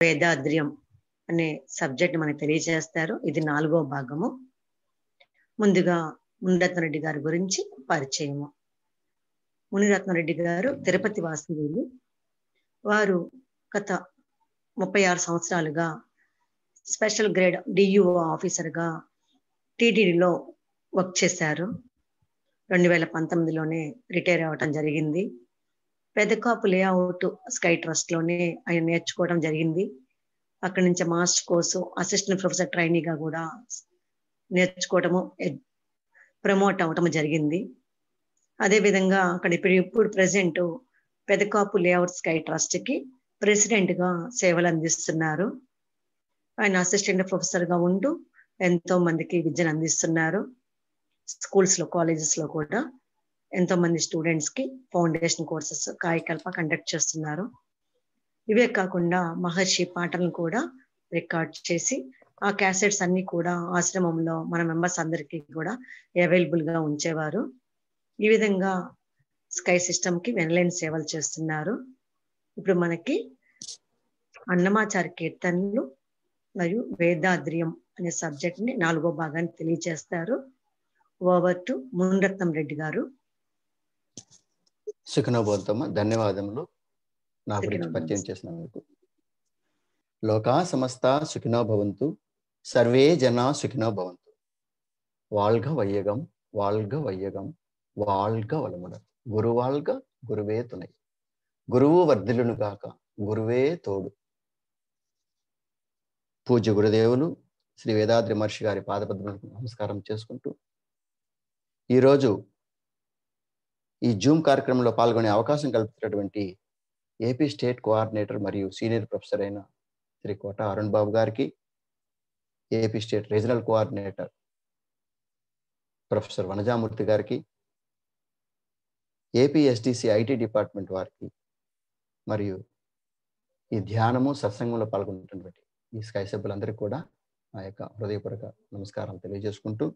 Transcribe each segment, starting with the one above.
వేదాద్ర్యం అనే సబ్జెక్ట్ మనకు తెలియజేస్తారు. ఇది 4వ భాగము. ముందుగా మునిరత్నరెడ్డి గారి గురించి పరిచయము. మునిరత్నరెడ్డి గారు తిరుపతి వాస్తవ్యులు. వారు గత 36 సంవత్సరాలుగా స్పెషల్ గ్రేడ్ డియుఓ ఆఫీసర్గా టీటీడీలో వర్క్ చేశారు. 2019లోనే రిటైర్ అవ్వటం జరిగింది. పెదకాపు లేఅవుట్ స్కై ట్రస్ట్లోనే ఆయన నేర్చుకోవడం జరిగింది. అక్కడి నుంచి మాస్టర్ కోర్సు, అసిస్టెంట్ ప్రొఫెసర్ ట్రైనీగా కూడా నేర్చుకోవటము, ప్రమోట్ అవ్వటం జరిగింది. అదేవిధంగా అక్కడ ఇప్పుడు ప్రెసెంట్ పెదకాపు లేఅవుట్ స్కై ట్రస్ట్కి ప్రెసిడెంట్గా సేవలు అందిస్తున్నారు. ఆయన అసిస్టెంట్ ప్రొఫెసర్గా ఉంటూ ఎంతో మందికి విద్యను అందిస్తున్నారు. స్కూల్స్లో, కాలేజెస్లో కూడా ఎంతో మంది స్టూడెంట్స్కి ఫౌండేషన్ కోర్సెస్, కాయకల్ప కండక్ట్ చేస్తున్నారు. ఇవే కాకుండా మహర్షి పాటలను కూడా రికార్డ్ చేసి ఆ క్యాసెట్స్ అన్ని కూడా ఆశ్రమంలో మన మెంబర్స్ అందరికీ కూడా అవైలబుల్గా ఉంచేవారు. ఈ విధంగా స్కై సిస్టమ్కి వెనలేని సేవలు చేస్తున్నారు. ఇప్పుడు మనకి అన్నమాచారి కీర్తనలు మరియు వేదాద్ర్యం అనే సబ్జెక్ట్ని 4వ భాగాన్ని తెలియజేస్తారు. ఓవర్ టు మునిరత్నం రెడ్డి గారు. సుఖనోభవంతమ్మ, ధన్యవాదములు నా గురించి పరిచయం చేసినందుకు. లోకా సమస్త సుఖినో భవంతు, సర్వే జనా సుఖినో భవంతు. வாழ்க வையகம், வாழ்க வையகம், வாழ்க வளமுடன். గురువాల్గ గురువే తునై, గురువు వర్ధిల్లును గాక, గురువే తోడు. పూజ్య గురుదేవులు శ్రీ వేదాద్రి మహర్షి గారి పాదపద్మలకు నమస్కారం చేసుకుంటూ, ఈరోజు ఈ జూమ్ కార్యక్రమంలో పాల్గొనే అవకాశం కల్పించినటువంటి ఏపీ స్టేట్ కోఆర్డినేటర్ మరియు సీనియర్ ప్రొఫెసర్ అయిన శ్రీ కోట అరుణ్ బాబు గారికి, AP state regional coordinator professor Vanajamurthy గారికి, ఏపీఎస్డిసి ఐటీ డిపార్ట్మెంట్ వారికి, మరియు ఈ ధ్యానము సత్సంగంలో పాల్గొంటున్నటువంటి ఈ స్కై సభ్యులందరికీ కూడా నా యొక్క హృదయపూర్వక నమస్కారం తెలియజేసుకుంటూ,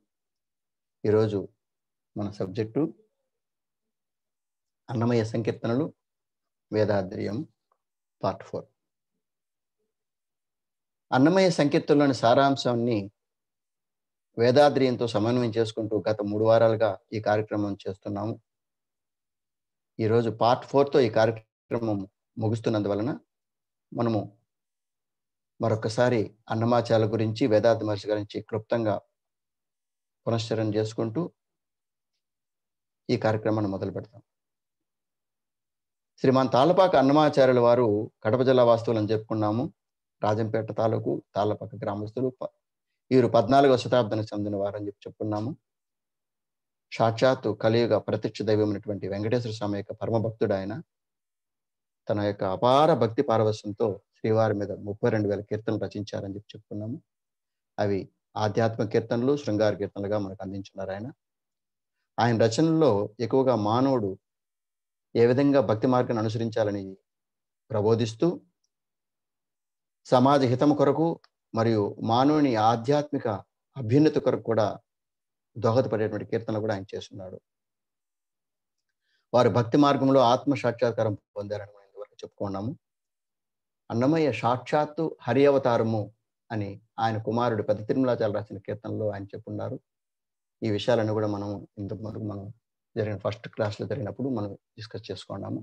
ఈరోజు మన సబ్జెక్టు అన్నమయ్య సంకీర్తనలు వేదాద్ర్యం పార్ట్ 4. అన్నమయ్య సంకీర్తనలోని సారాంశాన్ని వేదాద్ర్యంతో సమన్వయం చేసుకుంటూ గత 3 వారాలుగా ఈ కార్యక్రమం చేస్తున్నాము. ఈరోజు పార్ట్ 4తో ఈ కార్యక్రమం ముగుస్తున్నందువలన మనము మరొకసారి అన్నమాచార్యుల గురించి, వేదాద్రి మహర్షి గురించి క్లుప్తంగా పునశ్చరణ చేసుకుంటూ ఈ కార్యక్రమాన్ని మొదలు పెడతాం. శ్రీమాన్ తాళ్ళపాక అన్నమాచార్యుల వారు కడప జిల్లా వాస్తవులు అని చెప్పుకున్నాము. రాజంపేట తాలూకు తాళ్ళపాక గ్రామస్తులు. వీరు 14వ శతాబ్దానికి చెందిన వారు అని చెప్పుకున్నాము. సాక్షాత్తు కలియుగ ప్రత్యక్ష దైవమైనటువంటి వెంకటేశ్వర స్వామి యొక్క పరమ భక్తుడు ఆయన. తన యొక్క అపార భక్తి పారవశ్యంతో శ్రీవారి మీద 32,000 కీర్తనలు రచించారని చెప్పుకున్నాము. అవి ఆధ్యాత్మిక కీర్తనలు, శృంగార కీర్తనలుగా మనకు అందించున్నారు ఆయన. ఆయన రచనల్లో ఎక్కువగా మానవుడు ఏ విధంగా భక్తి మార్గాన్ని అనుసరించాలని ప్రబోధిస్తూ, సమాజ హితము కొరకు మరియు మానవుని ఆధ్యాత్మిక అభ్యున్నతి కొరకు కూడా దోహదపడేటువంటి కీర్తనలు కూడా ఆయన చేస్తున్నాడు. వారు భక్తి మార్గంలో ఆత్మ సాక్షాత్కారం పొందారని మనం ఇంతవరకు చెప్పుకున్నాము. అన్నమయ్య సాక్షాత్తు హరి అవతారము అని ఆయన కుమారుడు పెద్ద తిరుమలాచార్య రాసిన కీర్తనలో ఆయన చెప్పున్నారు. ఈ విషయాలను కూడా మనం ఇంతవరకు మనం జరిగిన ఫస్ట్ క్లాస్లో జరిగినప్పుడు మనం డిస్కస్ చేసుకున్నాము.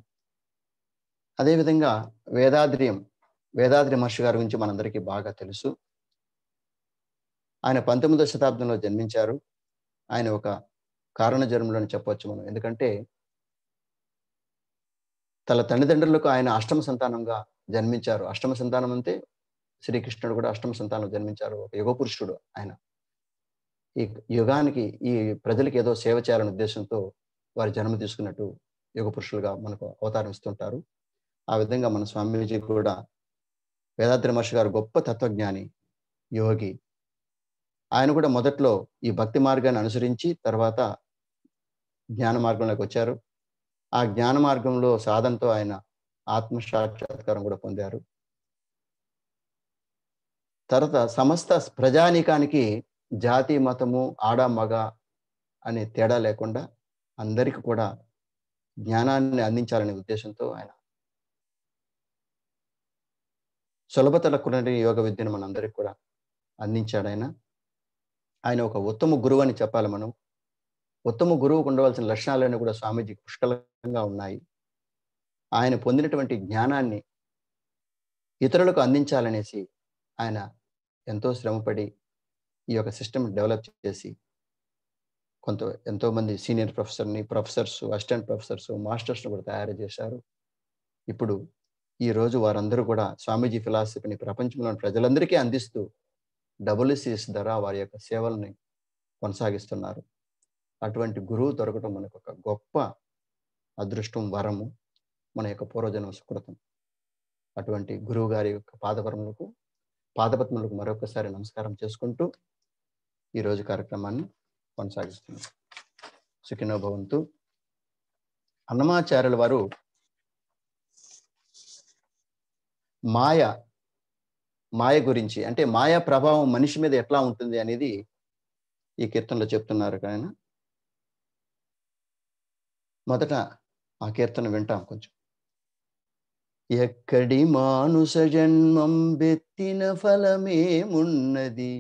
అదేవిధంగా వేదాద్రి మహర్షి గారి గురించి మనందరికీ బాగా తెలుసు. ఆయన 19వ శతాబ్దంలో జన్మించారు. ఆయన ఒక కారణ జన్మలో అని చెప్పవచ్చు మనం. ఎందుకంటే తన తల్లిదండ్రులకు ఆయన అష్టమ సంతానంగా జన్మించారు. అష్టమ సంతానం అంటే శ్రీకృష్ణుడు కూడా అష్టమ సంతానం జన్మించారు. ఒక యుగ పురుషుడు ఆయన. ఈ యుగానికి, ఈ ప్రజలకు ఏదో సేవ చేయాలనే ఉద్దేశంతో వారి జన్మ తీసుకున్నట్టు యుగ పురుషులుగా మనకు అవతారం ఇస్తుంటారు. ఆ విధంగా మన స్వామీజీ కూడా వేదాద్రి మహర్షి గారు గొప్ప తత్వజ్ఞాని, యోగి. ఆయన కూడా మొదట్లో ఈ భక్తి మార్గాన్ని అనుసరించి తర్వాత జ్ఞాన మార్గంలోకి వచ్చారు. ఆ జ్ఞాన మార్గంలో సాధనతో ఆయన ఆత్మసాక్షాత్కారం కూడా పొందారు. తర్వాత సమస్త ప్రజానీకానికి జాతి, మతము, ఆడ మగ అనే తేడా లేకుండా అందరికీ కూడా జ్ఞానాన్ని అందించాలనే ఉద్దేశంతో ఆయన సులభతర కూడిన యోగ విద్యను మనందరికి కూడా అందించాడు ఆయన. ఆయన ఒక ఉత్తమ గురువు అని చెప్పాలి మనం. ఉత్తమ గురువుకు ఉండవలసిన లక్షణాలన్నీ కూడా స్వామీజీ పుష్కలంగా ఉన్నాయి. ఆయన పొందినటువంటి జ్ఞానాన్ని ఇతరులకు అందించాలనేసి ఆయన ఎంతో శ్రమపడి ఈ యొక్క సిస్టమ్ డెవలప్ చేసి ఎంతో మంది సీనియర్ ప్రొఫెసర్స్, అసిస్టెంట్ ప్రొఫెసర్స్, మాస్టర్స్ను కూడా తయారు చేశారు. ఇప్పుడు ఈ రోజు వారందరూ కూడా స్వామీజీ ఫిలాసఫీని ప్రపంచంలోని ప్రజలందరికీ అందిస్తూ WCS ద్వారా వారి యొక్క సేవల్ని కొనసాగిస్తున్నారు. అటువంటి గురువు దొరకడం మనకు ఒక గొప్ప అదృష్టం, వరము, మన యొక్క పూర్వజన్మ సుకృతం. అటువంటి గురువు గారి యొక్క పాదపద్మలకు మరొకసారి నమస్కారం చేసుకుంటూ ఈరోజు కార్యక్రమాన్ని కొనసాగిస్తున్నాం. సుఖినో భవంతు. అన్నమాచార్యుల వారు మాయ గురించి, అంటే మాయా ప్రభావం మనిషి మీద ఎట్లా ఉంటుంది అనేది ఈ కీర్తనలో చెప్తున్నారు. ఆయన మొదట ఆ కీర్తన వింటాం కొంచెం. ఎక్కడి మానుష జన్మం బెత్తిన ఫలమేమున్నది,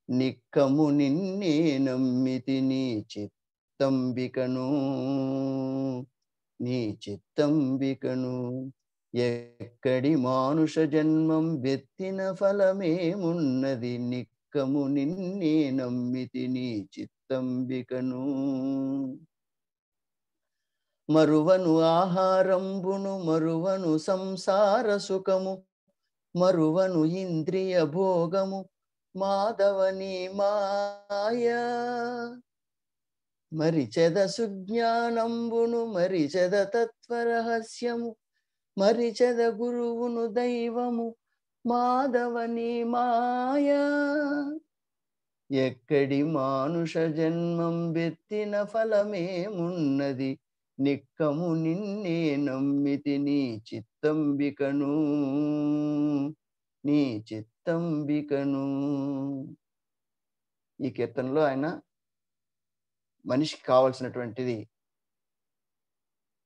నిక్కము నిన్నే నమ్మితి నీ చిత్తంబికను. ఎక్కడి మానుష జన్మం బెత్తిన ఫలమేమున్నది, నిక్కము నిన్నే నమ్మితి నీ చిత్తంబికను. మరువను ఆహారంబును మరువను సంసార సుఖము, మరువను ఇంద్రియ భోగము మాధవని మాయ. మరిచెద సుజ్ఞానంబును మరిచెద తత్వరహస్యము, మరిచెద గురువును దైవము మాధవని మాయ. ఎక్కడి మానుష జన్మం బెత్తిన ఫలమేమున్నది, నిక్కము నిన్నే నమ్మితి నీ చిత్తంబికను. ఈ కీర్తనలో ఆయన మనిషికి కావాల్సినటువంటిది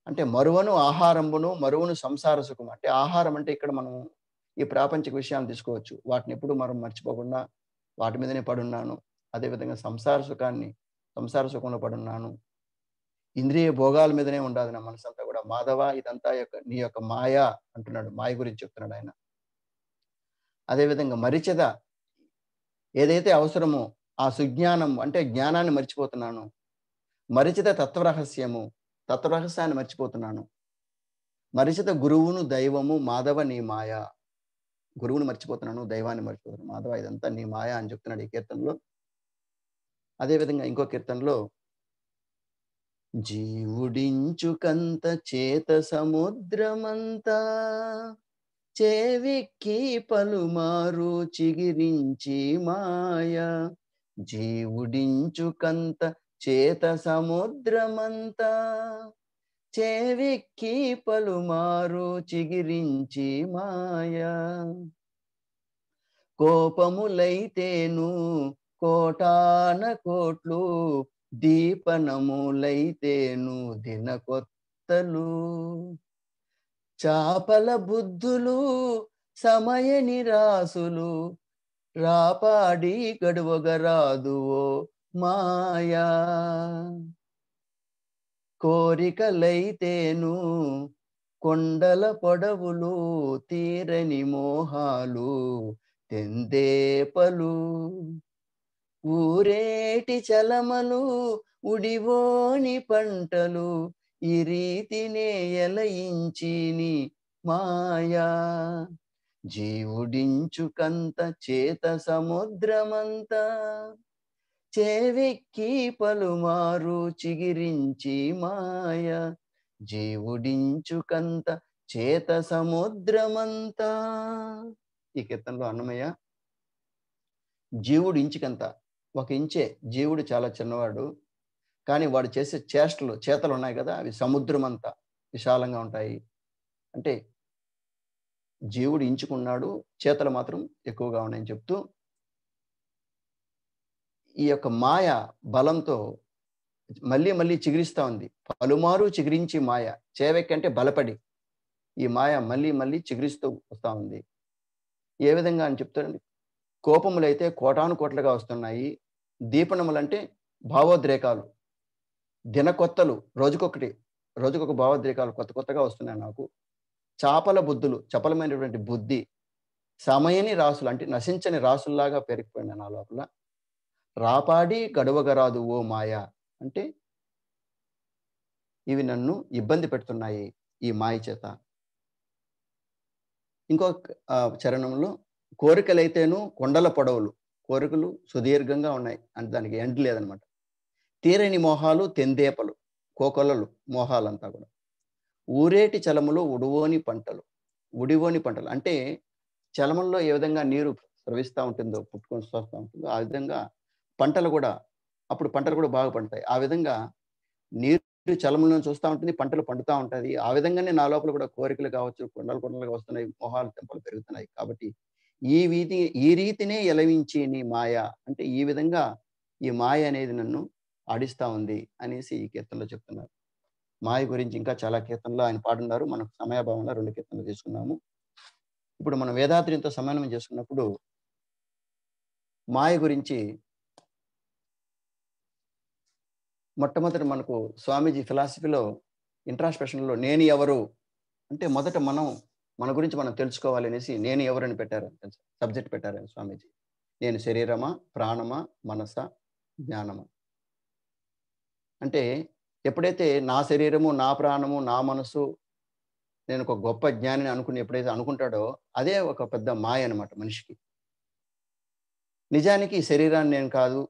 అంటే మరువను ఆహారంబును మరువను సంసార సుఖం. అంటే ఆహారం అంటే ఇక్కడ మనం ఈ ప్రాపంచిక విషయాలు తీసుకోవచ్చు, వాటిని ఎప్పుడు మనం మర్చిపోకుండా వాటి మీదనే పడున్నాను. అదేవిధంగా సంసార సుఖంలో పడున్నాను. ఇంద్రియ భోగాల మీదనే ఉండాలి నా మనసంతా కూడా. మాధవ, ఇదంతా నీ యొక్క మాయ అంటున్నాడు. మాయ గురించి చెప్తున్నాడు ఆయన. అదేవిధంగా మరిచెద, ఏదైతే అవసరమో ఆ సుజ్ఞానం అంటే జ్ఞానాన్ని మర్చిపోతున్నాను. మరిచెద తత్వరహస్యాన్ని మర్చిపోతున్నాను. మరిచెద గురువును దైవము మాధవ నీ మాయ. గురువుని మర్చిపోతున్నాను, దైవాన్ని మర్చిపోతున్నాను. మాధవ, ఇదంతా నీ మాయ అని చెప్తున్నాడు ఈ కీర్తనలో. అదేవిధంగా ఇంకో కీర్తనలో, జీవుడించుకంత చేత సముద్రమంతా, చేవిక్కి పలుమారు చిగిరించి మాయ. జీవుడించుకంత చేత సముద్రమంతా, చేవిక్కి పలుమారు చిగిరించి మాయ. కోపములైతేను కోటాన కోట్లు, దీపనములైతేను దినకొత్తలు. చాపల బుద్ధులు సమయ నిరాసులు, రాపాడి గడువగరాదువో మాయా. కోరికలైతేను కొండల పొడవులు, తీరని మోహాలు తెందేపలు. ఊరేటి చలమలు ఉడివోని పంటలు, ఈ రీతినే ఎలయించిని మాయా. జీవుడించుకంత చేత సముద్రమంతా, చేవెక్కి పలుమారు చిగిరించి మాయ. జీవుడించుకంత చేత సముద్రమంతా. ఈ కీర్తనలో అన్నమయ్య జీవుడు ఇంచుకంత, ఒక ఇంచే. జీవుడు చాలా చిన్నవాడు, కానీ వాడు చేసే చేతలు ఉన్నాయి కదా, అవి సముద్రం అంతా విశాలంగా ఉంటాయి. అంటే జీవుడు ఇంచుకున్నాడు, చేతలు మాత్రం ఎక్కువగా ఉన్నాయని చెప్తూ ఈ యొక్క మాయ బలంతో మళ్ళీ మళ్ళీ చిగురిస్తా ఉంది. పలుమారు చిగురించి మాయ. చేవెక్కి అంటే బలపడి ఈ మాయ మళ్ళీ మళ్ళీ చిగురిస్తూ వస్తా ఉంది. ఏ విధంగా అని చెప్తారండి. కోపములైతే కోటాను కోట్లుగా వస్తున్నాయి. దీపనములంటే భావోద్రేకాలు, దినకొత్తలు, రోజుకొక భావోద్రేకాలు కొత్త కొత్తగా వస్తున్నాయి నాకు. చాపల బుద్ధులు, చపలమైనటువంటి బుద్ధి, సమయని రాసులు అంటే నశించని రాసుల్లాగా పెరిగిపోయినాయి నా లోపల. రాపాడి గడువగరాదు ఓ మాయ అంటే ఇవి నన్ను ఇబ్బంది పెడుతున్నాయి ఈ మాయ చేత. ఇంకొక చరణంలో కోరికలైతేను కొండల పొడవులు, కోరికలు సుదీర్ఘంగా ఉన్నాయి అంటే దానికి ఎండ్ లేదనమాట. తీరని మోహాలు తెందేపలు, కోకొలలు మోహాలంతా కూడా. ఊరేటి చలములు ఉడివోని పంటలు అంటే చలమంలో ఏ విధంగా నీరు ప్రవహిస్తూ ఉంటుందో, పుట్టుకొని వస్తూ ఉంటుందో ఆ విధంగా పంటలు కూడా, అప్పుడు పంటలు కూడా బాగా పండుతాయి. ఆ విధంగా నీరు చలములను చూస్తూ ఉంటుంది, పంటలు పండుతూ ఉంటుంది. ఆ విధంగానే నా లోపల కూడా కోరికలు కావచ్చు, కొండలుగా వస్తున్నాయి, మోహాలు తెంపలు పెరుగుతున్నాయి. కాబట్టి ఈ రీతినే ఎలవించి నీ మాయ అంటే ఈ విధంగా ఈ మాయ అనేది నన్ను ఆడిస్తా ఉంది అనేసి ఈ కీర్తనలో చెప్తున్నారు. మాయ గురించి ఇంకా చాలా కీర్తనలు ఆయన పాడున్నారు. మనకు సమయాభావంలో 2 కీర్తనలు తీసుకున్నాము. ఇప్పుడు మనం వేదాద్రితో సమన్వయం చేసుకున్నప్పుడు మాయ గురించి మొట్టమొదటి మనకు స్వామీజీ ఫిలాసఫీలో ఇంట్రాస్పెక్షన్లో నేను ఎవరు అంటే మొదట మన గురించి మనం తెలుసుకోవాలి అనేసి నేను ఎవరు అని పెట్టారు, సబ్జెక్ట్ పెట్టారు స్వామీజీ. నేను శరీరమా, ప్రాణమా, మనసా, జ్ఞానమా అంటే ఎప్పుడైతే నా శరీరము, నా ప్రాణము, నా మనసు, నేను ఒక గొప్ప జ్ఞానిని అనుకుని ఎప్పుడైతే అనుకుంటాడో అదే ఒక పెద్ద మాయ అనమాట మనిషికి. నిజానికి ఈ శరీరాన్ని నేను కాదు,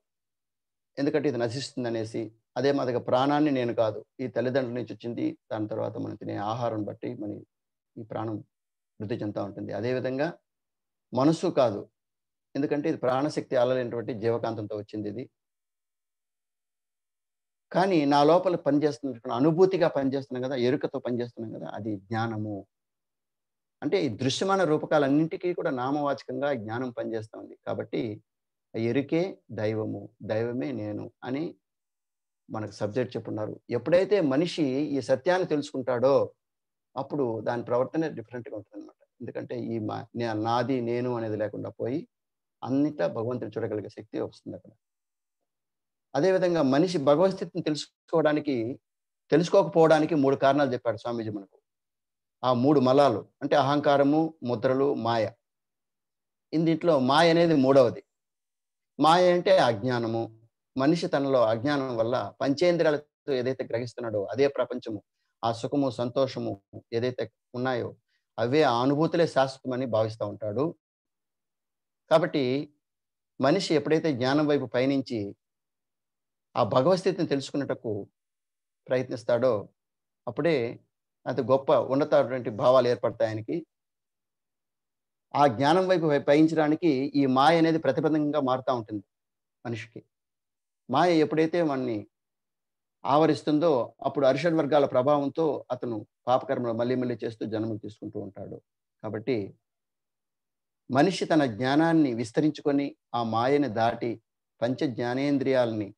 ఎందుకంటే ఇది నశిస్తుంది అనేసి. అదే మాదిరిగా ప్రాణాన్ని నేను కాదు, ఈ తల్లిదండ్రుల నుంచి వచ్చింది, దాని తర్వాత మనం తినే ఆహారం బట్టి మన ఈ ప్రాణం వృద్ధి చెందుతూ ఉంటుంది. అదేవిధంగా మనస్సు కాదు, ఎందుకంటే ఇది ప్రాణశక్తి అలలేనటువంటి జీవకాంతంతో వచ్చింది ఇది. కానీ నా లోపల పనిచేస్తున్న అనుభూతిగా పనిచేస్తున్నాం కదా, ఎరుకతో పనిచేస్తున్నాం కదా, అది జ్ఞానము. అంటే ఈ దృశ్యమాన రూపకాలన్నింటికీ కూడా నామవాచకంగా జ్ఞానం పనిచేస్తూ ఉంది. కాబట్టి ఎరుకే దైవము, దైవమే నేను అని మనకు సబ్జెక్ట్ చెప్పున్నారు. ఎప్పుడైతే మనిషి ఈ సత్యాన్ని తెలుసుకుంటాడో అప్పుడు దాని ప్రవర్తన డిఫరెంట్గా ఉంటుంది అనమాట. ఎందుకంటే ఈ నాది నేను అనేది లేకుండా పోయి అన్నిటా భగవంతుని చూడగలిగే శక్తి వస్తుంది అక్కడ. అదేవిధంగా మనిషి భగవద్స్థితిని తెలుసుకోకపోవడానికి 3 కారణాలు చెప్పాడు స్వామీజీ మనకు. ఆ 3 మలాలు అంటే అహంకారము, ముద్రలు, మాయ. దీంట్లో మాయ అనేది 3వది. మాయ అంటే అజ్ఞానము. మనిషి తనలో అజ్ఞానం వల్ల పంచేంద్రియాలతో ఏదైతే గ్రహిస్తున్నాడో అదే ప్రపంచము, ఆ సుఖము, సంతోషము ఏదైతే ఉన్నాయో అవే ఆ అనుభూతులే శాశ్వతమని భావిస్తూ ఉంటాడు. కాబట్టి మనిషి ఎప్పుడైతే జ్ఞానం వైపు పయనించి ఆ భగవద్స్థితిని తెలుసుకున్నటకు ప్రయత్నిస్తాడో అప్పుడే అంత గొప్ప ఉన్నతమైనటువంటి భావాలు ఏర్పడతాయి ఆయనకి. ఆ జ్ఞానం వైపు పయనించడానికి ఈ మాయ అనేది ప్రతిబంధకంగా మారుతూ ఉంటుంది మనిషికి. మాయ ఎప్పుడైతే వాడిని ఆవరిస్తుందో అప్పుడు అరిషడ్ వర్గాల ప్రభావంతో అతను పాపకర్మలు మళ్ళీ చేస్తూ జన్మలు తీసుకుంటూ ఉంటాడు. కాబట్టి మనిషి తన జ్ఞానాన్ని విస్తరించుకొని ఆ మాయని దాటి పంచ జ్ఞానేంద్రియాలని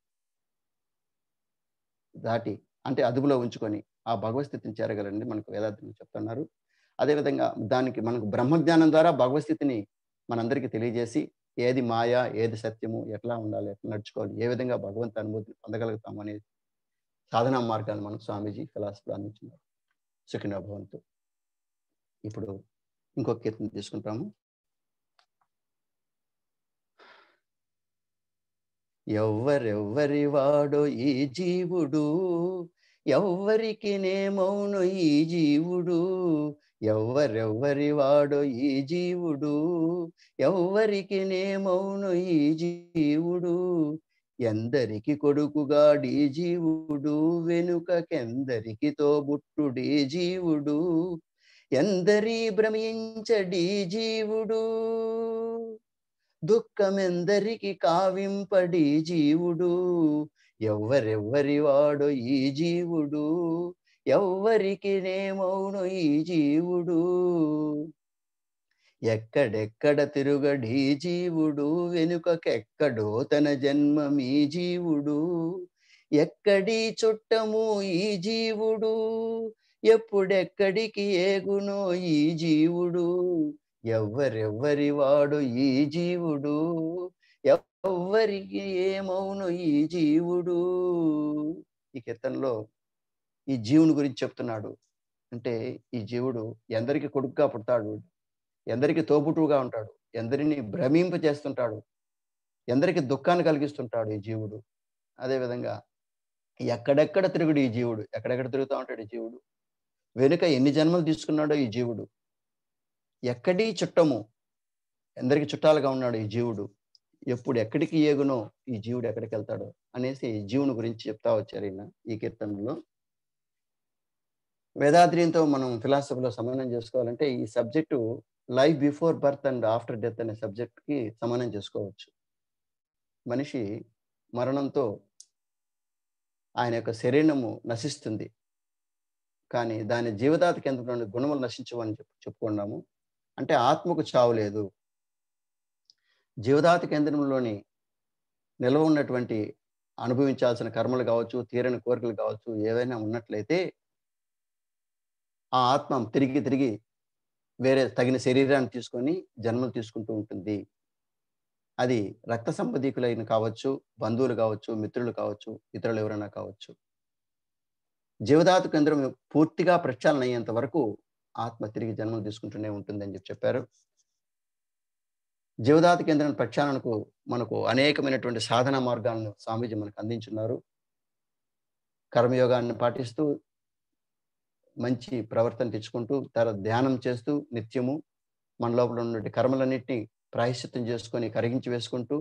దాటి అంటే అదుపులో ఉంచుకొని ఆ భగవద్స్థితిని చేరగలని మనకు వేదాంతులు చెప్తున్నారు. అదేవిధంగా దానికి మనకు బ్రహ్మజ్ఞానం ద్వారా భగవద్స్థితిని మనందరికీ తెలియజేసి ఏది మాయ, ఏది సత్యము, ఎట్లా ఉండాలి, ఎట్లా నడుచుకోవాలి, ఏ విధంగా భగవంతు అనుభూతిని పొందగలుగుతాము అనే సాధనా మార్గాన్ని మనకు స్వామీజీ ఫిలాసఫీ అందించినారు. సుఖినో భవంతు. ఇప్పుడు ఇంకొక కీర్తన తీసుకుంటాము. ఎవ్వరెవ్వరి వాడో ఈ జీవుడు, ఎవ్వరికి నేమౌను ఈ జీవుడు, ఎవ్వరెవ్వరి వాడో ఈ జీవుడు, ఎవ్వరికి నేమౌను ఈ జీవుడు, ఎందరికి కొడుకుగాడీ జీవుడు, వెనుకకెందరికి తోబుట్టుడీ జీవుడు, ఎందరి భ్రమించడీ జీవుడు, దుఃఖమెందరికి కావింపడి జీవుడు, ఎవ్వరెవ్వరి వాడో ఈ జీవుడు, ఎవ్వరికి నేమౌను ఈ జీవుడు, ఎక్కడెక్కడ తిరుగడీ జీవుడు, వెనుకకెక్కడో తన జన్మమీ జీవుడు, ఎక్కడి చుట్టము ఈ జీవుడు, ఎప్పుడెక్కడికి ఏగునో ఈ జీవుడు, ఎవ్వరెవ్వరి వాడు ఈ జీవుడు, ఎవ్వరికి ఏమవును ఈ జీవుడు. ఈ కీర్తనలో ఈ జీవుని గురించి చెప్తున్నాడు. అంటే ఈ జీవుడు ఎందరికి కొడుకుగా పుడతాడు, ఎందరికి తోబుట్టువుగా ఉంటాడు, ఎందరిని భ్రమింప చేస్తుంటాడు, ఎందరికి దుఃఖాన్ని కలిగిస్తుంటాడు ఈ జీవుడు. అదేవిధంగా ఎక్కడెక్కడ తిరుగుడు ఈ జీవుడు, ఎక్కడెక్కడ తిరుగుతూ ఉంటాడు ఈ జీవుడు, వెనుక ఎన్ని జన్మలు తీసుకున్నాడో ఈ జీవుడు, ఎక్కడి చుట్టము, ఎందరికి చుట్టాలుగా ఉన్నాడు ఈ జీవుడు, ఎప్పుడు ఎక్కడికి ఏగునో ఈ జీవుడు ఎక్కడికి వెళ్తాడో అనేసి ఈ జీవుని గురించి చెప్తా వచ్చారు ఈయన ఈ కీర్తనలో. వేదాద్రితో మనం ఫిలాసఫీలో సమానం చేసుకోవాలంటే ఈ subject life before birth and after death అనే సబ్జెక్ట్కి సమానం చేసుకోవచ్చు. మనిషి మరణంతో ఆయన యొక్క శరీరము నశిస్తుంది, కానీ దాని జీవదాత కేంద్రంలోని గుణములు నశించవని చెప్పుకున్నాము. అంటే ఆత్మకు చావు లేదు. జీవదాత కేంద్రంలోని నిల్వ ఉన్నటువంటి అనుభవించాల్సిన కర్మలు కావచ్చు, తీరని కోరికలు కావచ్చు, ఏవైనా ఉన్నట్లయితే ఆ ఆత్మ తిరిగి తిరిగి వేరే తగిన శరీరాన్ని తీసుకొని జన్మలు తీసుకుంటూ ఉంటుంది. అది రక్త సంబంధికులైన కావచ్చు, బంధువులు కావచ్చు, మిత్రులు కావచ్చు, ఇతరులు ఎవరైనా కావచ్చు. జీవధాతు కేంద్రం పూర్తిగా ప్రక్షాళన అయ్యేంత వరకు ఆత్మ తిరిగి జన్మలు తీసుకుంటూనే ఉంటుందని చెప్పారు. జీవధాతు కేంద్రం ప్రక్షాళనకు మనకు అనేకమైనటువంటి సాధన మార్గాలను స్వామీజీ మనకు అందించున్నారు. కర్మయోగాన్ని పాటిస్తూ మంచి ప్రవర్తన తెచ్చుకుంటూ ధ్యానం చేస్తూ నిత్యము మన లోపల ఉన్నటువంటి కర్మలన్నింటినీ ప్రాయశ్చిత్తం చేసుకొని కరిగించి వేసుకుంటూ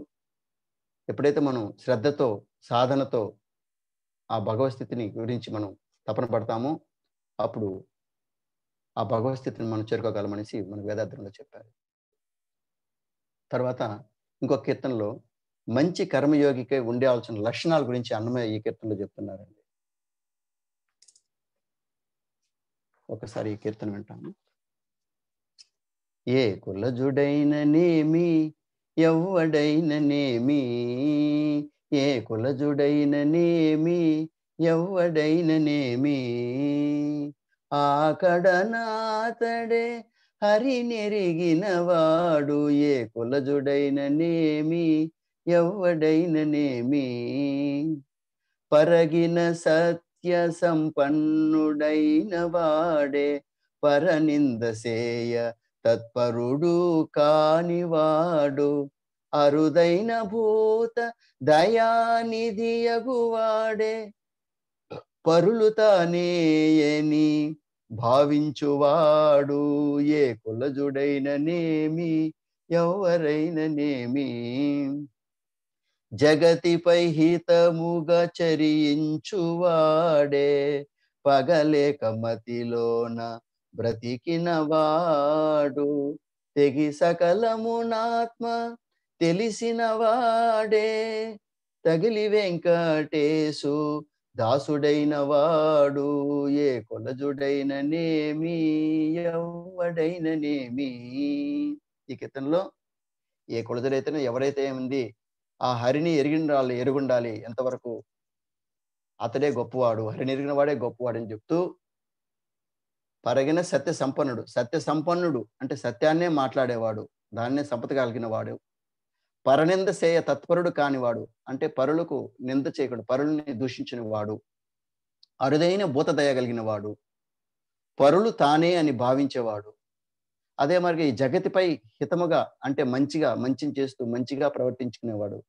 ఎప్పుడైతే మనం శ్రద్ధతో సాధనతో ఆ భగవత్ స్థితిని గురించి మనం తపన పడతామో అప్పుడు ఆ భగవత్ స్థితిని మనం చేరుకోగలమనేసి మన వేదాంతంలో చెప్పారు. తర్వాత ఇంకొక కీర్తనలో మంచి కర్మయోగికై ఉండాల్సిన లక్షణాల గురించి అన్నమయ్య ఈ కీర్తనలో చెప్తున్నారండి. ఒకసారి ఈ కీర్తన వింటాము. ఏ కులజుడైననేమి ఎవ్వడైననేమి, ఏ కులజుడైననేమి ఎవ్వడైననేమి, ఆకడనాతడే హరినెరిగినవాడు, ఏ కులజుడైననేమి ఎవ్వడైననేమి, పరగిన సత్య సంపన్నుడైన వాడే పరనిందసేయ తత్పరుడు కానివాడు, అరుదైన భూత దయానిధియగువాడే పరులు తానేయని భావించువాడు, ఏ కులజుడైననేమి ఎవరైననేమి, జగతిపై హితముగా చరించువాడే పగలేక మతిలోన బ్రతికిన వాడు, తెగి సకలమునాత్మ తెలిసిన వాడే తగిలి వెంకటేశు దాసుడైన వాడు, ఏ కొలజుడైననేమి ఎవడైననేమి. ఈ కీర్తనలో ఏ కొలజుడైతేనే ఎవరైతే ఏముంది ఆ హరిని ఎరుగుండాలి ఎంతవరకు అతడే గొప్పవాడు, హరిని ఎరిగిన వాడే గొప్పవాడు అని చెప్తూ పరగిన సత్య సంపన్నుడు అంటే సత్యాన్నే మాట్లాడేవాడు, దాన్నే సంపద కలిగిన వాడు, పరనింద సేయ తత్పరుడు కానివాడు అంటే పరులకు నింద చేయకుండా పరుల్ని దూషించిన వాడు, అరుదైన భూత దయ కలిగిన వాడు, పరులు తానే అని భావించేవాడు, అదే మరి ఈ జగతిపై హితముగా అంటే మంచిని చేస్తూ మంచిగా ప్రవర్తించుకునేవాడు,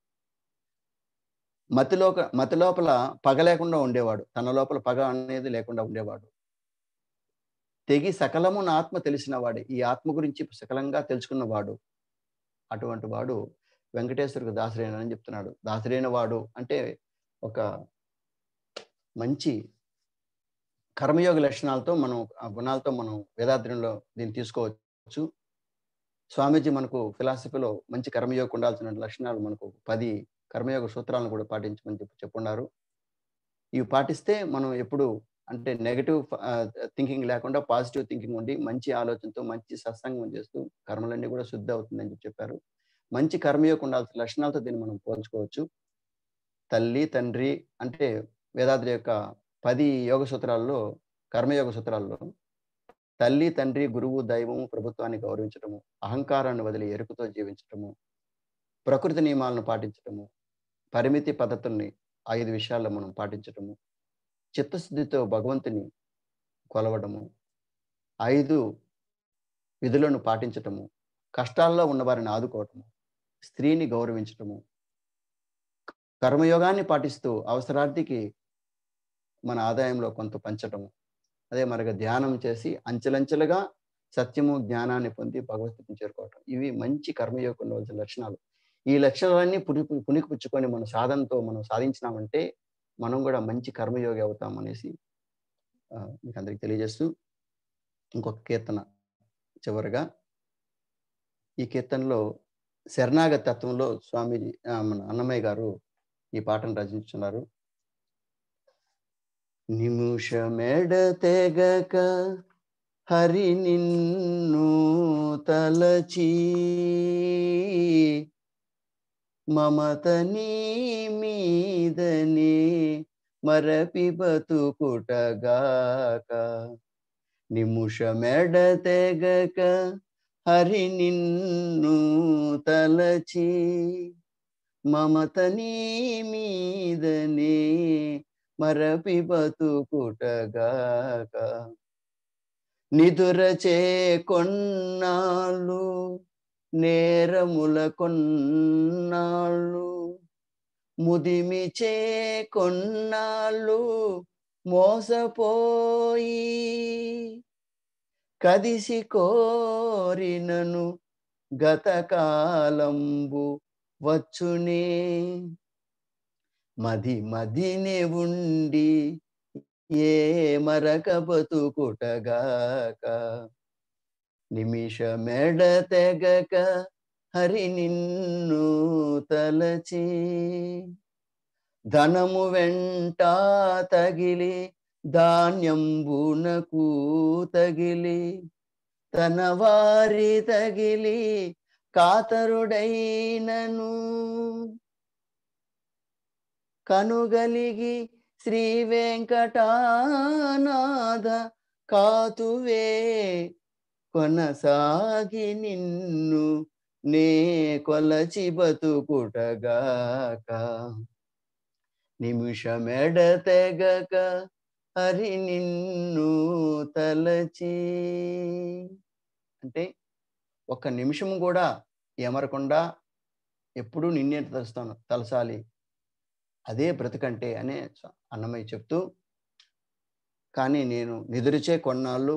మతి లోపల పగ లేకుండా ఉండేవాడు, తన లోపల పగ అనేది లేకుండా ఉండేవాడు, తెగి సకలము నా ఆత్మ తెలిసిన వాడే ఈ ఆత్మ గురించి సకలంగా తెలుసుకున్నవాడు, అటువంటి వాడు వెంకటేశ్వరుకు దాసుడైనని చెప్తున్నాడు. దాసుడైన వాడు అంటే ఒక మంచి కర్మయోగ లక్షణాలతో మనం ఆ గుణాలతో మనం వేదాద్రంలో దీన్ని తీసుకోవచ్చు. స్వామీజీ మనకు ఫిలాసఫీలో మంచి కర్మయోగం ఉండాల్సిన లక్షణాలు మనకు 10 కర్మయోగ సూత్రాలను కూడా పాటించమని చెప్పున్నారు. ఇవి పాటిస్తే మనం ఎప్పుడు అంటే నెగటివ్ థింకింగ్ లేకుండా పాజిటివ్ థింకింగ్ ఉండి మంచి ఆలోచనతో మంచి సత్సంగం చేస్తూ కర్మలన్నీ కూడా శుద్ధి అవుతుందని చెప్పారు. మంచి కర్మయోగం ఉండాల్సిన లక్షణాలతో దీన్ని మనం పోల్చుకోవచ్చు. తల్లి తండ్రి అంటే వేదాద్రి యొక్క 10 యోగ సూత్రాల్లో కర్మయోగ సూత్రాల్లో తల్లి, తండ్రి, గురువు, దైవము, ప్రభుత్వాన్ని గౌరవించటము, అహంకారాన్ని వదిలి ఎరుకతో జీవించటము, ప్రకృతి నియమాలను పాటించటము, పరిమితి పద్ధతుల్ని 5 విషయాల్లో మనం పాటించటము, చిత్తశుద్ధితో భగవంతుని కొలవడము, 5 విధులను పాటించటము, కష్టాల్లో ఉన్నవారిని ఆదుకోవటము, స్త్రీని గౌరవించటము, కర్మయోగాన్ని పాటిస్తూ అవసరార్థికి మన ఆదాయంలో కొంత పంచటము, అదే మనకు ధ్యానం చేసి అంచెలంచెలుగా సత్యము, జ్ఞానాన్ని పొంది భగవద్గీతను చేరుకోవటం. ఇవి మంచి కర్మయోగం ఉండవలసిన లక్షణాలు. ఈ లక్షణాలన్నీ పుణికిపుచ్చుకొని మన సాధనతో మనం సాధించినామంటే మనం కూడా మంచి కర్మయోగి అవుతాం అనేసి మీకు అందరికి తెలియజేస్తూ ఇంకొక కీర్తన చివరిగా, ఈ కీర్తనలో శరణాగతి తత్వంలో స్వామీజీ మన అన్నమయ్య గారు ఈ పాటను రచించున్నారు. నిమిషమెడతెగక హరి నిన్ను తలచి మమత నీ మీదనే మరపి బతుకుటగాక. నిమిషమెడతెగక హరి నిన్ను తలచి మమత నీ మీదనే మరపి బతుకుటగాక. నిదురచే కొన్నాళ్ళు నేరముల కొన్నాళ్ళు, ముదిమిచే కొన్నాళ్ళు మోసపోయి, కదిసి కోరినను గతకాలంబు వచ్చునే, మది మదినే ఉండి ఏ మరక బతుకుటగాక. నిమిషమెడతెగక హరి నిన్ను తలచి ధనము వెంట తగిలి ధాన్యంబునకు తగిలి తన వారి తగిలి కాతరుడైనను కనుగలిగి శ్రీ వెంకటానాథ కాతువే కొనసాగి నిన్ను నే కొలచి బతుకుటగాక. నిమిషమెడతెగక హరి నిన్ను తలచి అంటే ఒక్క నిమిషం కూడా ఎమరకుండా ఎప్పుడూ నిన్నే తలసాలి, అదే బ్రతుకంటే అనే అన్నమయ్య చెప్తూ, కానీ నేను నిదురిచే కొన్నాళ్ళు,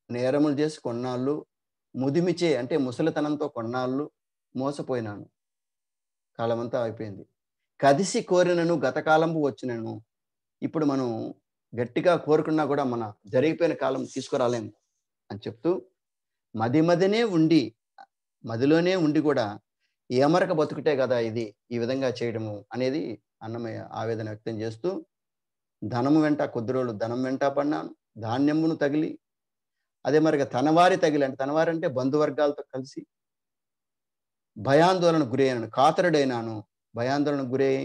నేరములు చేసి కొన్నాళ్ళు, ముదిమిచే అంటే ముసలితనంతో కొన్నాళ్ళు మోసపోయినాను, కాలమంతా అయిపోయింది. కదిసి కోరినను గతకాలంపు వచ్చినను. ఇప్పుడు మనం గట్టిగా కోరుకున్నా కూడా మన జరిగిపోయిన కాలం తీసుకురాలేము అని చెప్తూ, మదినే ఉండి మదిలోనే ఉండి కూడా ఏమరక బతుకుటే కదా ఇది ఈ విధంగా చేయడము అనేది అన్నమయ్య ఆవేదన వ్యక్తం చేస్తూ, ధనము వెంట కొద్ది రోజులు ధనం వెంట పడినాను, ధాన్యమును తగిలి, అదే మరిగా తనవారి తగిలి అంటే తనవారి అంటే బంధువర్గాలతో కలిసి భయాందోళన గురయ్యాను, కాతరుడైనాను, భయాందోళన గురయ్యి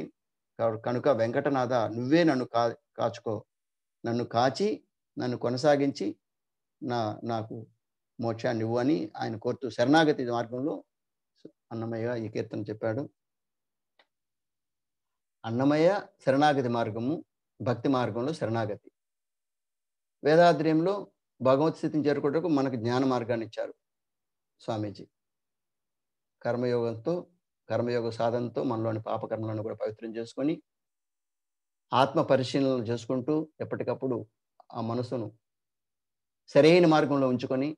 కనుక వెంకటనాథ నువ్వే నన్ను కాచుకో, నన్ను కాచి నన్ను కొనసాగించి నాకు మోక్షాన్ని ఇవ్వు అని ఆయన కోరుతూ శరణాగతి మార్గంలో అన్నమయ్య ఈ కీర్తన చెప్పాడు. అన్నమయ్య శరణాగతి మార్గము, భక్తి మార్గంలో శరణాగతి. వేదాద్ర్యంలో భగవత్ స్థితిని చేరుకోవడానికి మనకు జ్ఞాన మార్గాన్ని ఇచ్చారు స్వామీజీ. కర్మయోగ సాధనతో మనలోని పాపకర్మలను కూడా పవిత్రం చేసుకొని ఆత్మ పరిశీలన చేసుకుంటూ ఎప్పటికప్పుడు ఆ మనసును సరైన మార్గంలో ఉంచుకొని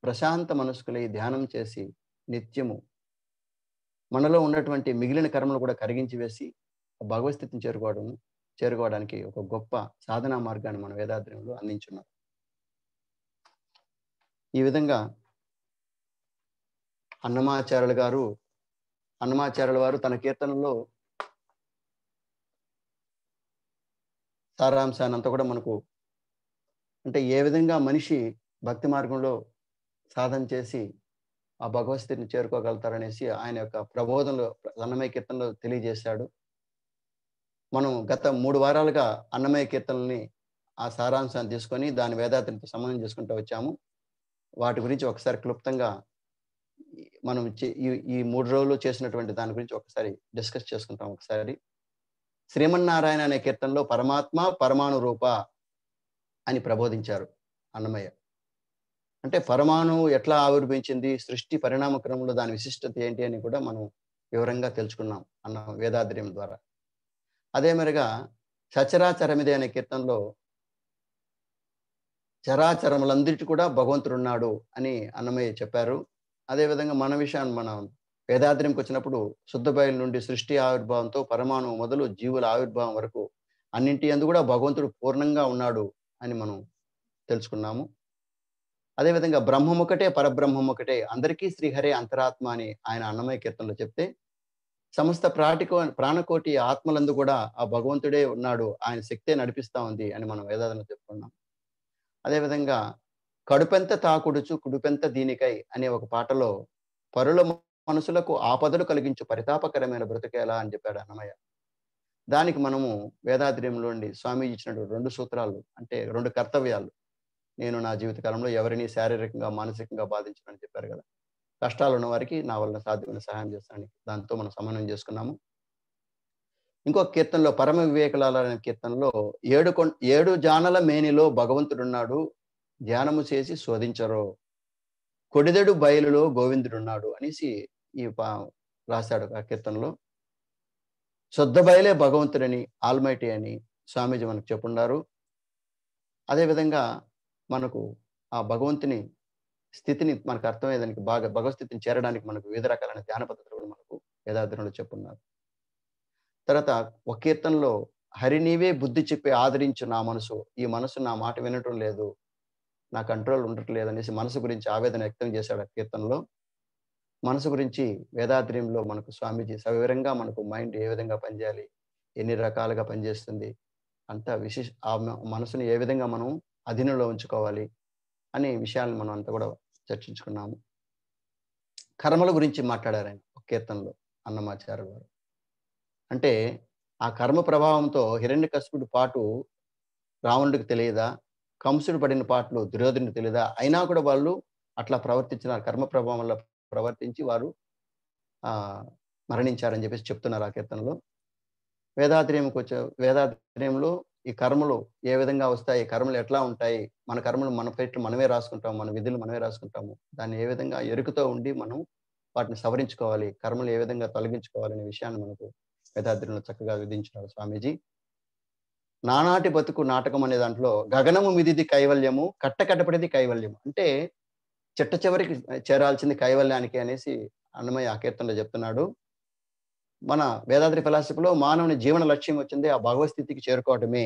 ప్రశాంత మనస్కులై ధ్యానం చేసి నిత్యము మనలో ఉన్నటువంటి మిగిలిన కర్మలు కూడా కరిగించి వేసి భగవత్ స్థితిని చేరుకోవడానికి ఒక గొప్ప సాధనా మార్గాన్ని మన వేదాద్ర్యంలో అందించున్నారు. ఈ విధంగా అన్నమాచార్యుల వారు తన కీర్తనలో సారాంశాన్ని అంతా కూడా మనకు అంటే ఏ విధంగా మనిషి భక్తి మార్గంలో సాధన చేసి ఆ భగవద్స్థితిని చేరుకోగలుగుతారనేసి ఆయన యొక్క ప్రబోధనలో అన్నమయ్య కీర్తనలో తెలియజేశాడు. మనం గత 3 వారాలుగా అన్నమయ్య కీర్తనల్ని ఆ సారాంశాన్ని తీసుకొని దాని వేదాంతంతో సమన్వయం చేసుకుంటూ వచ్చాము. వాటి గురించి ఒకసారి క్లుప్తంగా మనం ఈ 3 రోజులు చేసినటువంటి దాని గురించి ఒకసారి డిస్కస్ చేసుకుంటాం ఒకసారి. శ్రీమన్నారాయణ అనే కీర్తనలో పరమాత్మ పరమాణు రూప అని ప్రబోధించారు అన్నమయ్య. అంటే పరమాణువు ఎట్లా ఆవిర్భవించింది, సృష్టి పరిణామ క్రమంలో దాని విశిష్టత ఏంటి అని కూడా మనం వివరంగా తెలుసుకున్నాం అన్న వేదాద్ర్యం ద్వారా. అదే మరిగా సచరాచరమిదే అనే కీర్తనలో చరాచరములందరికీ కూడా భగవంతుడు ఉన్నాడు అని అన్నమయ్య చెప్పారు. అదేవిధంగా మన విషయాన్ని మనం వేదాద్ర్యంకి వచ్చినప్పుడు శుద్ధ బయలు నుండి సృష్టి ఆవిర్భావంతో పరమాణువు మొదలు జీవుల ఆవిర్భావం వరకు అన్నింటి యందు కూడా భగవంతుడు పూర్ణంగా ఉన్నాడు అని మనం తెలుసుకున్నాము. అదేవిధంగా బ్రహ్మం ఒకటే పరబ్రహ్మం ఒకటే, అందరికీ శ్రీహరే అంతరాత్మ అని ఆయన అన్నమయ్య కీర్తనలో చెప్తే, సమస్త ప్రాణకోటి ఆత్మలందు కూడా ఆ భగవంతుడే ఉన్నాడు, ఆయన శక్తే నడిపిస్తా ఉంది అని మనం వేదాలను చెప్పుకున్నాం. అదేవిధంగా కడుపెంత తాకుడుచు కుడుపెంత దీనికై అనే ఒక పాటలో పరుల మనసులకు ఆపదలు కలిగించు పరితాపకరమైన బ్రతుకేలా అని చెప్పాడు అన్నమయ్య. దానికి మనము వేదాద్ర్యంలోండి స్వామీజీ ఇచ్చినటువంటి 2 సూత్రాలు, అంటే 2 కర్తవ్యాలు. నేను నా జీవితకాలంలో ఎవరిని శారీరకంగా మానసికంగా బాధించనని చెప్పారు కదా. కష్టాలు ఉన్న వారికి నా వల్ల సాధ్యమైన సహాయం చేస్తానని దాంతో మనం సమన్వయం చేసుకున్నాము. ఇంకొక కీర్తనలో పరమ వివేకలాల అనే కీర్తనలో 7 జానల మేనిలో భగవంతుడున్నాడు, ధ్యానము చేసి శోధించరో, కొడిదెడు బయలులో గోవిందుడున్నాడు అనేసి రాశాడు ఆ కీర్తనలో. శుద్ధ బయలే భగవంతుడని, ఆల్మైటీ అని స్వామీజీ మనకు చెప్పున్నారు. అదేవిధంగా మనకు ఆ భగవంతుని స్థితిని మనకు అర్థమయ్యేదానికి బాగా భగవస్థితిని చేరడానికి మనకు వివిధ రకాలైన ధ్యాన పద్ధతులు కూడా మనకు వేదాద్రంలో చెప్పున్నారు. తర్వాత ఒక కీర్తనలో హరి నీవే బుద్ధి చెప్పి ఆదరించు నా మనసు, ఈ మనసు నా మాట వినటం లేదు, నా కంట్రోల్ ఉండట్లేదు అనేసి మనసు గురించి ఆవేదన వ్యక్తం చేశాడు ఆ కీర్తనలో. మనసు గురించి వేదాద్ర్యంలో మనకు స్వామీజీ సవివరంగా మనకు మైండ్ ఏ విధంగా పనిచేయాలి, ఎన్ని రకాలుగా పనిచేస్తుంది, అంతా ఆ మనసుని ఏ విధంగా మనం అధీనంలో ఉంచుకోవాలి అనే విషయాలను మనం అంతా కూడా చర్చించుకున్నాము. కర్మల గురించి మాట్లాడారు ఆయన ఒక కీర్తనలో అన్నమాచార్య గారు. అంటే ఆ కర్మ ప్రభావంతో హిరణ్యకశిపుడి పాటు రావణుడికి తెలియదా, కంసుడు పడిన పాటలు దుర్యోధనుడికి తెలియదా, అయినా కూడా వాళ్ళు అట్లా ప్రవర్తించిన కర్మ ప్రభావం వల్ల ప్రవర్తించి వారు మరణించారని చెప్పేసి చెప్తున్నారు ఆ కీర్తనలో. వేదాద్ర్యంలో ఈ కర్మలు ఏ విధంగా వస్తాయి, కర్మలు ఎట్లా ఉంటాయి, మన కర్మలు మన పేట్లు మనమే రాసుకుంటాము, మన విధులు మనమే రాసుకుంటాము, దాన్ని ఏ విధంగా ఎరుకుతో ఉండి మనం వాటిని సవరించుకోవాలి, కర్మలు ఏ విధంగా తొలగించుకోవాలనే విషయాన్ని మనకు వేదాద్ర్యంలో చక్కగా విధించినారు స్వామీజీ. నానాటి బతుకు నాటకం అనే దాంట్లో గగనము మిదిది కైవల్యము, కట్టకట్టపడిది కైవల్యము, అంటే చిట్ట చివరికి చేరాల్సింది కైవల్యానికి అనేసి అన్నమయ్య ఆ కీర్తనలో చెప్తున్నాడు. మన వేదాద్రి ఫిలాసఫీలో మానవుని జీవన లక్ష్యం వచ్చింది ఆ భగవస్థితికి చేరుకోవటమే,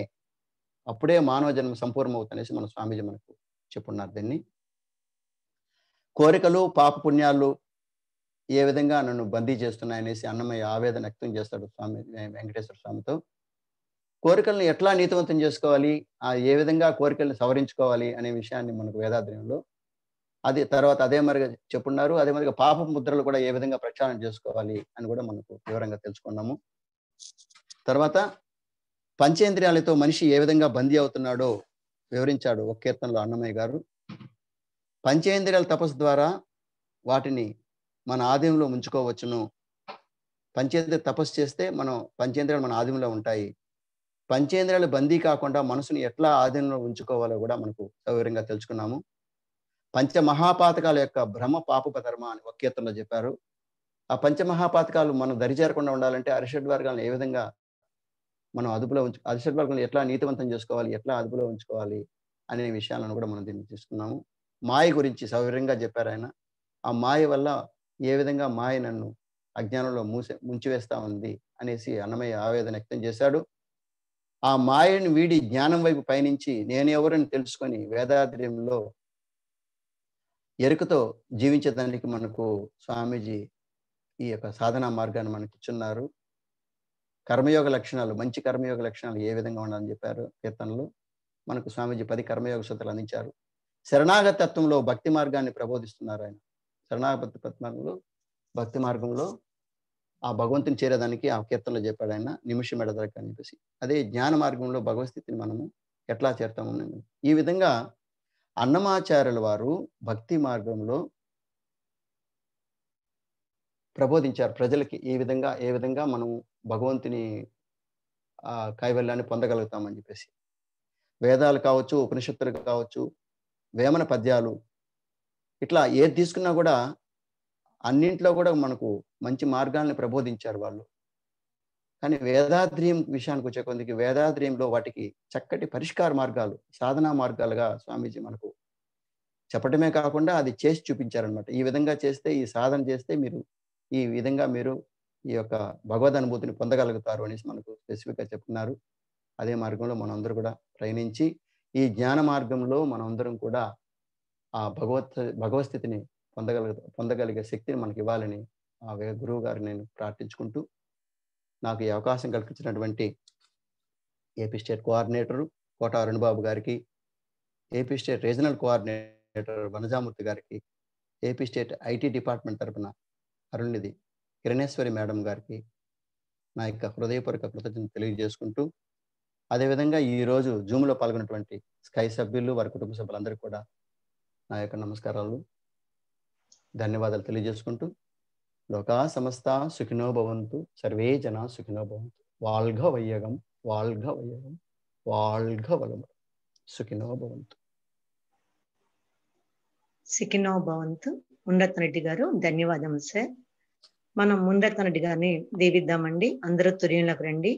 అప్పుడే మానవ జన్మ సంపూర్ణమవుతనేసి మన స్వామీజీ మనకు చెప్పున్నారు. దీన్ని కోరికలు పాప పుణ్యాలు ఏ విధంగా నన్ను బందీ చేస్తున్నాయనేసి అన్నమయ్య ఆవేదన వ్యక్తం చేస్తాడు స్వామి వెంకటేశ్వర స్వామితో. కోరికలను ఎట్లా నీతివంతం చేసుకోవాలి, ఏ విధంగా కోరికలను సవరించుకోవాలి అనే విషయాన్ని మనకు వేదాద్ర్యంలో అది తర్వాత అదే మరిగా చెప్పున్నారు. అదే మరిగా పాప ముద్రలు కూడా ఏ విధంగా ప్రక్షాళన చేసుకోవాలి అని కూడా మనకు వివరంగా తెలుసుకున్నాము. తర్వాత పంచేంద్రియాలతో మనిషి ఏ విధంగా బందీ అవుతున్నాడో వివరించాడు ఒక కీర్తనలో అన్నమయ్య గారు. పంచేంద్రియాల తపస్సు ద్వారా వాటిని మన ఆధీనంలో ఉంచుకోవచ్చును. పంచేంద్రియ తపస్సు చేస్తే పంచేంద్రియాలు మన ఆధీనంలో ఉంటాయి. పంచేంద్రియాలు బందీ కాకుండా మనసుని ఎట్లా ఆధీనంలో ఉంచుకోవాలో కూడా మనకు సవివరంగా తెలుసుకున్నాము. పంచమహాపాతకాల యొక్క బ్రహ్మ పాపప ధర్మ అని ఒక కీర్తనలో చెప్పారు. ఆ పంచమహాపాతకాలు మనం దరిచేరకుండా ఉండాలంటే అరిషడ్వర్గాలను ఏ విధంగా మనం అదుపులో అరిషడ్వర్గాలను ఎట్లా నీతివంతం చేసుకోవాలి, ఎట్లా అదుపులో ఉంచుకోవాలి అనే విషయాలను కూడా మనం దీన్ని తీసుకున్నాము. మాయ గురించి సవివరంగా చెప్పారు ఆయన. ఆ మాయ వల్ల ఏ విధంగా మాయ నన్ను అజ్ఞానంలో ముంచివేస్తా ఉంది అనేసి అన్నమయ్య ఆవేదన వ్యక్తం చేశాడు. ఆ మాయని వీడి జ్ఞానం వైపు పయనించి నేను ఎవరని తెలుసుకొని వేదాద్ర్యంలో ఎరుకతో జీవించేదానికి మనకు స్వామీజీ ఈ యొక్క సాధనా మార్గాన్ని మనకి ఇచ్చున్నారు. కర్మయోగ లక్షణాలు, మంచి కర్మయోగ లక్షణాలు ఏ విధంగా ఉండాలని చెప్పారు కీర్తనలో. మనకు స్వామీజీ 10 కర్మయోగ సూత్రాలు అందించారు. శరణాగత తత్వంలో భక్తి మార్గాన్ని ప్రబోధిస్తున్నారు ఆయన. శరణాగత మార్గంలో భక్తి మార్గంలో ఆ భగవంతుని చేరేదానికి ఆ కీర్తనలో చెప్పాడు ఆయన, నిమిషం ఎడదరక అని చెప్పేసి. అదే జ్ఞాన మార్గంలో భగవస్థితిని మనము ఎట్లా చేరుతాము? ఈ విధంగా అన్నమాచార్యుల వారు భక్తి మార్గంలో ప్రబోధించారు ప్రజలకి. ఏ విధంగా మనం భగవంతుని కైవల్యాన్ని పొందగలుగుతామని చెప్పేసి. వేదాలు కావచ్చు, ఉపనిషత్తులు కావచ్చు, వేమన పద్యాలు, ఇట్లా ఏది తీసుకున్నా కూడా అన్నింట్లో కూడా మనకు మంచి మార్గాల్ని ప్రబోధించారు వాళ్ళు. కానీ వేదాద్రియం విషయానికి వచ్చే కొందికి వేదాద్రియంలో వాటికి చక్కటి పరిష్కార మార్గాలు, సాధనా మార్గాలుగా స్వామీజీ మనకు చెప్పడమే కాకుండా అది చేసి చూపించారనమాట. ఈ విధంగా చేస్తే, ఈ సాధన చేస్తే ఈ విధంగా మీరు ఈ యొక్క భగవద్ అనుభూతిని పొందగలుగుతారు అనేసి మనకు స్పెసిఫిక్‌గా చెప్తున్నారు. అదే మార్గంలో మనందరూ కూడా ప్రయాణించి, ఈ జ్ఞాన మార్గంలో మనందరం కూడా ఆ భగవత్ స్థితిని పొందగలిగే శక్తిని మనకి ఇవ్వాలని గురువు గారిని నేను ప్రార్థించుకుంటూ, నాకు ఈ అవకాశం కల్పించినటువంటి ఏపీ స్టేట్ కోఆర్డినేటరు కోట అరుణబాబు గారికి, ఏపీ స్టేట్ రీజనల్ కోఆర్డినేటర్ వనజామూర్తి గారికి, ఏపీ స్టేట్ ఐటీ డిపార్ట్మెంట్ తరపున అరుణ్నిధి కిరణేశ్వరి మేడం గారికి నా యొక్క హృదయపూర్వక కృతజ్ఞతలు తెలియజేసుకుంటూ, అదేవిధంగా ఈరోజు జూమ్లో పాల్గొన్నటువంటి స్కై సభ్యులు, వారి కుటుంబ సభ్యులందరికీ కూడా నా యొక్క నమస్కారాలు, ధన్యవాదాలు తెలియజేసుకుంటూ, లోకా సమస్త సుఖినో భవంతు, సర్వే జనా సుఖినో భవంతు, వాల్ఘ వైయగం వాల్ఘ వైయగం వాల్ఘ వలము, సుఖినో భవంతు. సుఖినో భవంతు. మునిరత్న రెడ్డి గారు ధన్యవాదం సార్. మనం మునిరత్న రెడ్డి గారిని దీవిద్దామండి. అందరూ తుర్యంలోకి రండి.